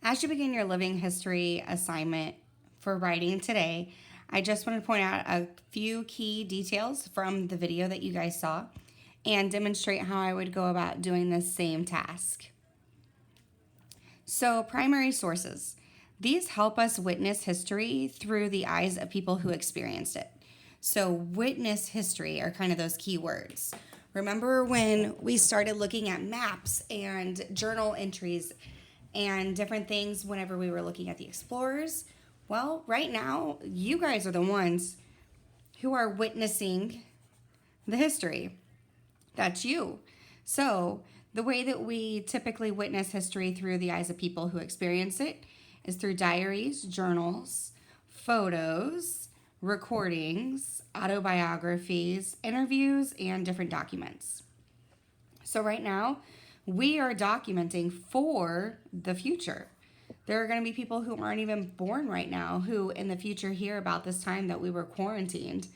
As you begin your living history assignment for writing today, I just want to point out a few key details from the video that you guys saw and demonstrate how I would go about doing this same task. So, primary sources. These help us witness history through the eyes of people who experienced it. So, witness history are kind of those key words. Remember when we started looking at maps and journal entries and different things whenever we were looking at the explorers? Well, right now, you guys are the ones who are witnessing the history. That's you. So, the way that we typically witness history through the eyes of people who experience it is through diaries, journals, photos, recordings, autobiographies, interviews, and different documents. So, right now, we are documenting for the future. There are going to be people who aren't even born right now who in the future hear about this time that we were quarantined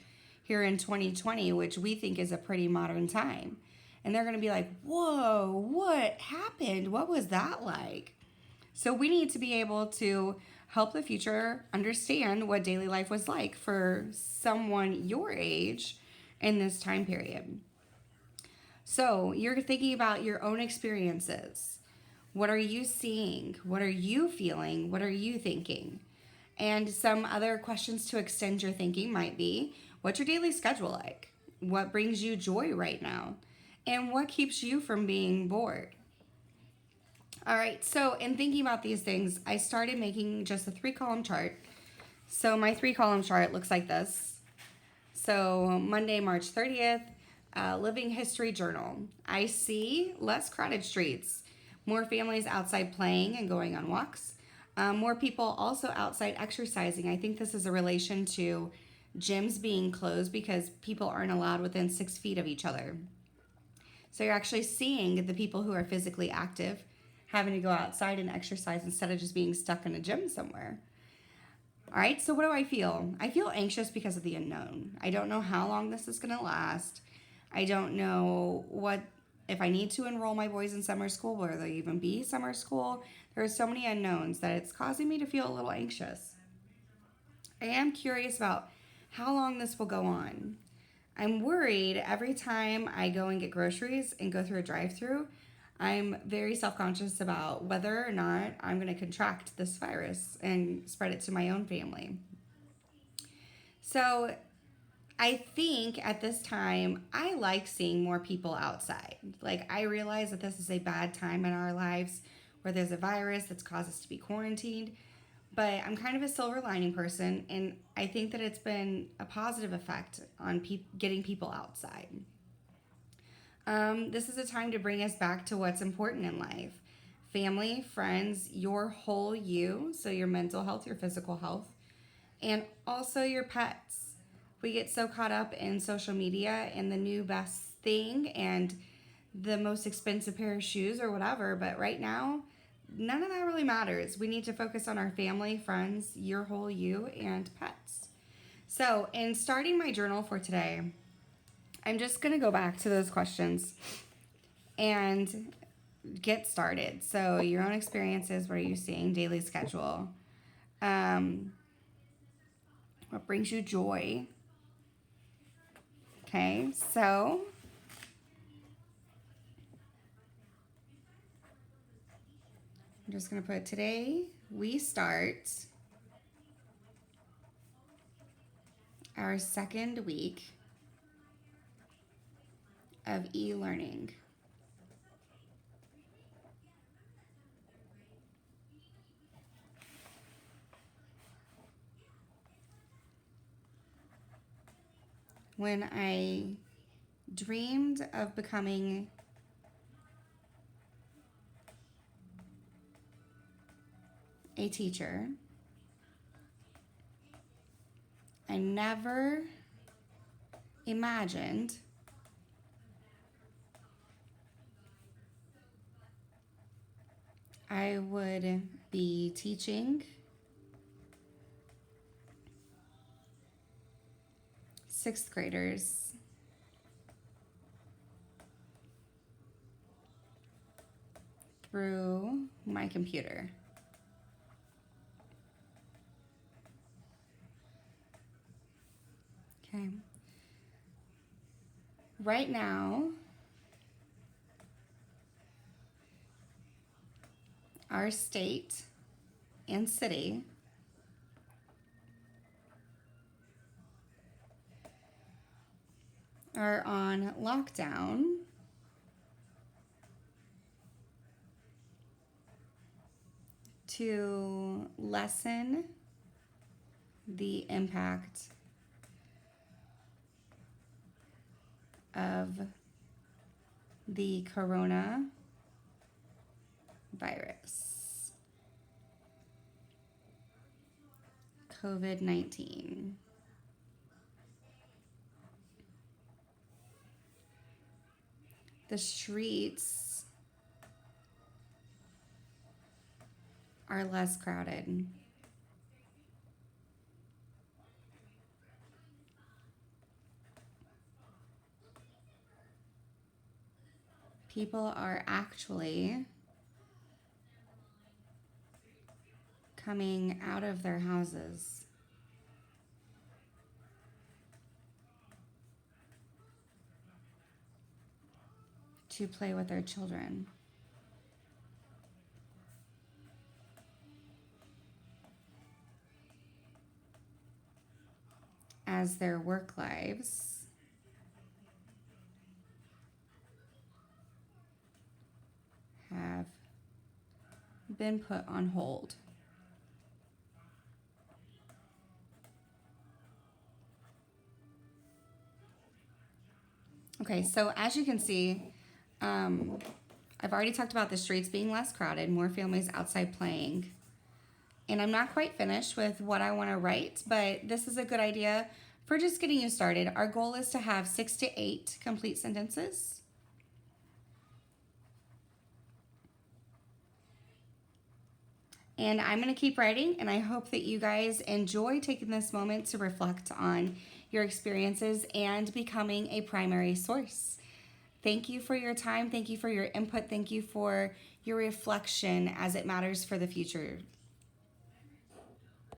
here in 2020, which we think is a pretty modern time. And they're going to be like, whoa, what happened? What was that like? So we need to be able to help the future understand what daily life was like for someone your age in this time period. So you're thinking about your own experiences. What are you seeing? What are you feeling? What are you thinking? And some other questions to extend your thinking might be, what's your daily schedule like? What brings you joy right now? And what keeps you from being bored? All right, so in thinking about these things, I started making just a 3-column chart. So my 3-column chart looks like this. So Monday, March 30th, Living History Journal. I see less crowded streets, more families outside playing and going on walks, more people also outside exercising. I think this is a relation to gyms being closed because people aren't allowed within 6 feet of each other. So you're actually seeing the people who are physically active having to go outside and exercise instead of just being stuck in a gym somewhere. All right, so what do I feel? I feel anxious because of the unknown. I don't know how long this is going to last. I don't know what if I need to enroll my boys in summer school, will there even be summer school? There are so many unknowns that it's causing me to feel a little anxious. I am curious about how long this will go on. I'm worried every time I go and get groceries and go through a drive-through. I'm very self-conscious about whether or not I'm going to contract this virus and spread it to my own family. So I think at this time, I like seeing more people outside. Like, I realize that this is a bad time in our lives where there's a virus that's caused us to be quarantined. But I'm kind of a silver lining person, and I think that it's been a positive effect on getting people outside. This is a time to bring us back to what's important in life: family, friends, your whole you, so your mental health, your physical health, and also your pets. We get so caught up in social media and the new best thing and the most expensive pair of shoes or whatever, but right now, none of that really matters. We need to focus on our family, friends, your whole you, and pets. So, in starting my journal for today, I'm just going to go back to those questions and get started. So, your own experiences, what are you seeing, daily schedule, what brings you joy? Okay, so I'm just going to put today we start our second week of e-learning. When I dreamed of becoming a teacher, I never imagined I would be teaching sixth graders through my computer. Okay. Right now, our state and city are on lockdown to lessen the impact of the coronavirus. COVID-19. The streets are less crowded. People are actually coming out of their houses to play with their children. As their work lives have been put on hold. Okay, so as you can see, I've already talked about the streets being less crowded, more families outside playing. And I'm not quite finished with what I want to write, but this is a good idea for just getting you started. Our goal is to have 6 to 8 complete sentences. And I'm going to keep writing, and I hope that you guys enjoy taking this moment to reflect on your experiences and becoming a primary source. Thank you for your time. Thank you for your input. Thank you for your reflection as it matters for the future.